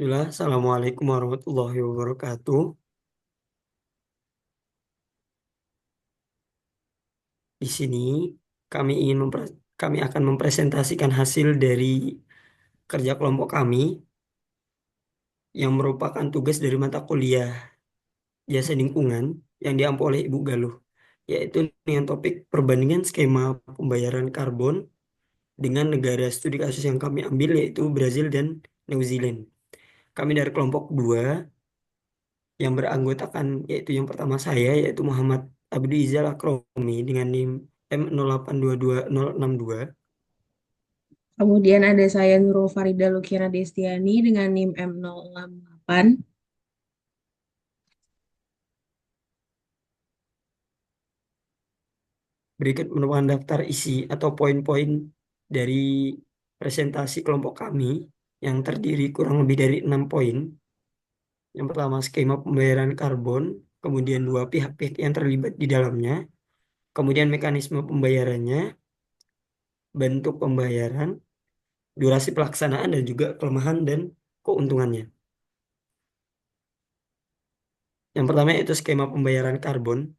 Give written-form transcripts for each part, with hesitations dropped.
Bismillah, Assalamualaikum warahmatullahi wabarakatuh. Di sini kami akan mempresentasikan hasil dari kerja kelompok kami yang merupakan tugas dari mata kuliah Jasa Lingkungan yang diampu oleh Ibu Galuh, yaitu dengan topik perbandingan skema pembayaran karbon dengan negara studi kasus yang kami ambil yaitu Brazil dan New Zealand. Kami dari kelompok 2 yang beranggotakan yaitu yang pertama saya yaitu Muhammad Abdi Izal Akromi dengan NIM M08220062. Kemudian ada saya Nurul Farida Lukira Destiani dengan NIM M068. Berikut merupakan daftar isi atau poin-poin dari presentasi kelompok kami yang terdiri kurang lebih dari 6 poin. Yang pertama skema pembayaran karbon, kemudian dua pihak-pihak yang terlibat di dalamnya, kemudian mekanisme pembayarannya, bentuk pembayaran, durasi pelaksanaan dan juga kelemahan dan keuntungannya. Yang pertama itu skema pembayaran karbon.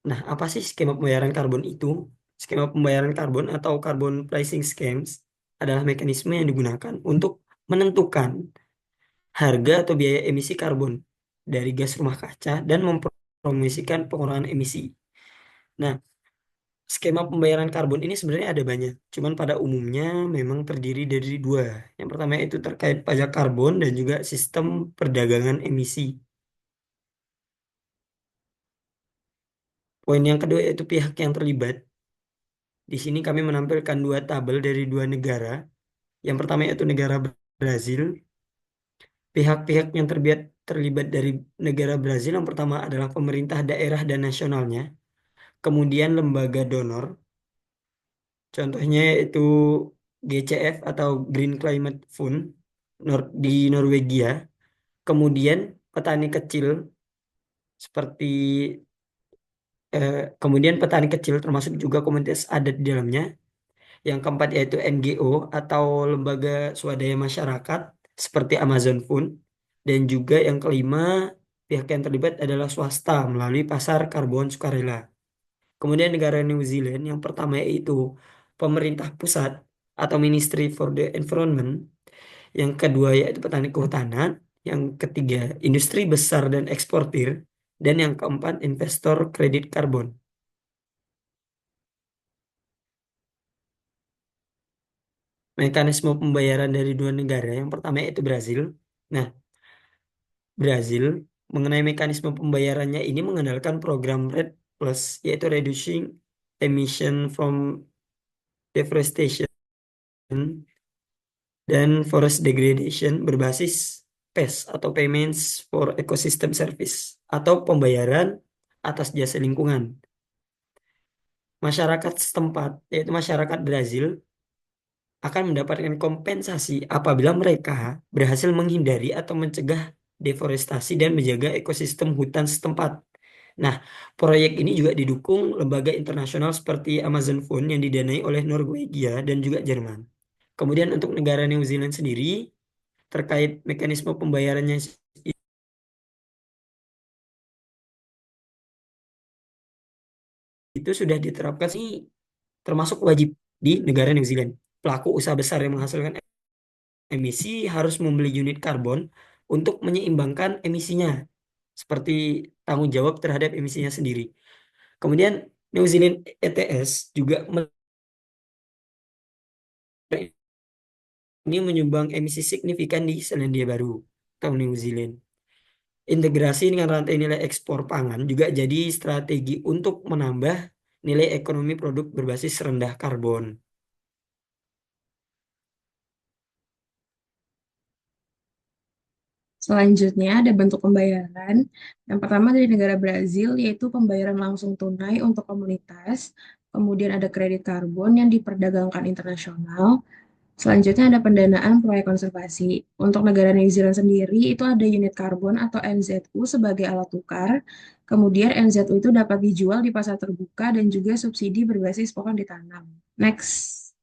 Nah, apa sih skema pembayaran karbon itu? Skema pembayaran karbon atau carbon pricing schemes adalah mekanisme yang digunakan untuk menentukan harga atau biaya emisi karbon dari gas rumah kaca dan mempromosikan pengurangan emisi. Nah, skema pembayaran karbon ini sebenarnya ada banyak, cuman pada umumnya memang terdiri dari dua. Yang pertama itu terkait pajak karbon dan juga sistem perdagangan emisi. Poin yang kedua yaitu pihak yang terlibat. Di sini kami menampilkan dua tabel dari dua negara. Yang pertama yaitu negara Brazil. Pihak-pihak yang terlibat dari negara Brazil yang pertama adalah pemerintah daerah dan nasionalnya, kemudian lembaga donor, contohnya yaitu GCF atau Green Climate Fund di Norwegia, kemudian petani kecil seperti kemudian petani kecil termasuk juga komunitas adat di dalamnya. Yang keempat yaitu NGO atau lembaga swadaya masyarakat seperti Amazon Fund. Dan juga yang kelima, pihak yang terlibat adalah swasta melalui pasar karbon sukarela. Kemudian negara New Zealand yang pertama yaitu pemerintah pusat atau Ministry for the Environment. Yang kedua yaitu petani kehutanan. Yang ketiga industri besar dan eksportir. Dan yang keempat investor kredit karbon. Mekanisme pembayaran dari dua negara. Yang pertama yaitu Brazil. Nah, Brazil mengenai mekanisme pembayarannya ini mengandalkan program RED Plus, yaitu Reducing Emission from Deforestation dan Forest Degradation berbasis PES atau Payments for Ecosystem Service atau pembayaran atas jasa lingkungan. Masyarakat setempat, yaitu masyarakat Brazil, akan mendapatkan kompensasi apabila mereka berhasil menghindari atau mencegah deforestasi dan menjaga ekosistem hutan setempat. Nah, proyek ini juga didukung lembaga internasional seperti Amazon Fund yang didanai oleh Norwegia dan juga Jerman. Kemudian untuk negara New Zealand sendiri, terkait mekanisme pembayarannya itu sudah diterapkan sih termasuk wajib di negara New Zealand. Pelaku usaha besar yang menghasilkan emisi harus membeli unit karbon untuk menyeimbangkan emisinya, seperti tanggung jawab terhadap emisinya sendiri. Kemudian New Zealand ETS juga ini menyumbang emisi signifikan di Selandia Baru atau New Zealand. Integrasi dengan rantai nilai ekspor pangan juga jadi strategi untuk menambah nilai ekonomi produk berbasis rendah karbon. Selanjutnya ada bentuk pembayaran. Yang pertama dari negara Brazil yaitu pembayaran langsung tunai untuk komunitas. Kemudian ada kredit karbon yang diperdagangkan internasional. Selanjutnya ada pendanaan proyek konservasi. Untuk negara New Zealand sendiri itu ada unit karbon atau NZU sebagai alat tukar. Kemudian NZU itu dapat dijual di pasar terbuka dan juga subsidi berbasis pohon ditanam. Next.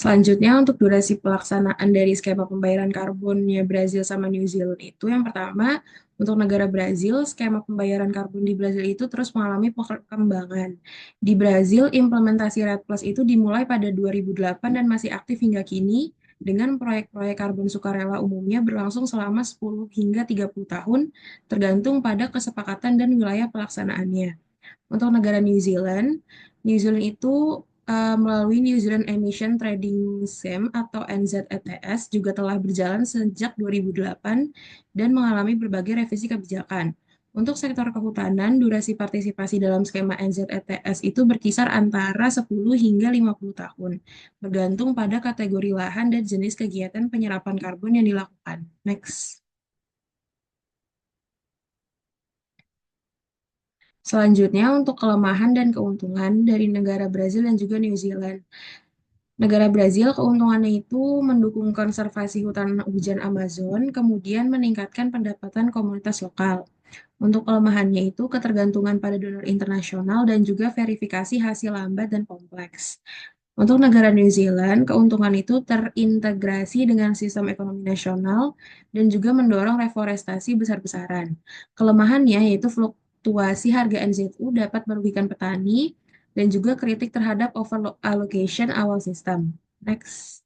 Selanjutnya, untuk durasi pelaksanaan dari skema pembayaran karbonnya Brazil sama New Zealand itu, yang pertama, untuk negara Brazil, skema pembayaran karbon di Brazil itu terus mengalami perkembangan. Di Brazil, implementasi REDD Plus itu dimulai pada 2008 dan masih aktif hingga kini, dengan proyek-proyek karbon sukarela umumnya berlangsung selama 10 hingga 30 tahun, tergantung pada kesepakatan dan wilayah pelaksanaannya. Untuk negara New Zealand itu melalui New Zealand Emission Trading Scheme atau NZETS juga telah berjalan sejak 2008 dan mengalami berbagai revisi kebijakan. Untuk sektor kehutanan, durasi partisipasi dalam skema NZETS itu berkisar antara 10 hingga 50 tahun, bergantung pada kategori lahan dan jenis kegiatan penyerapan karbon yang dilakukan. Next. Selanjutnya, untuk kelemahan dan keuntungan dari negara Brazil dan juga New Zealand. Negara Brazil keuntungannya itu mendukung konservasi hutan hujan Amazon, kemudian meningkatkan pendapatan komunitas lokal. Untuk kelemahannya itu ketergantungan pada donor internasional dan juga verifikasi hasil lambat dan kompleks. Untuk negara New Zealand, keuntungan itu terintegrasi dengan sistem ekonomi nasional dan juga mendorong reforestasi besar-besaran. Kelemahannya yaitu fluktuasi harga NZU dapat merugikan petani dan juga kritik terhadap over allocation awal sistem. Next.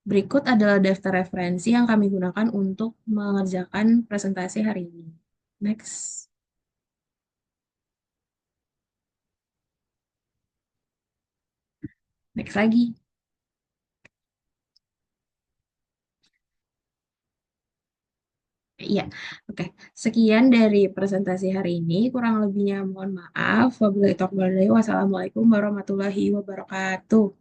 Berikut adalah daftar referensi yang kami gunakan untuk mengerjakan presentasi hari ini. Next. Next lagi. Iya, oke. Sekian dari presentasi hari ini. Kurang lebihnya mohon maaf. Wabillahi taufiq wal hidayah. Wassalamualaikum warahmatullahi wabarakatuh.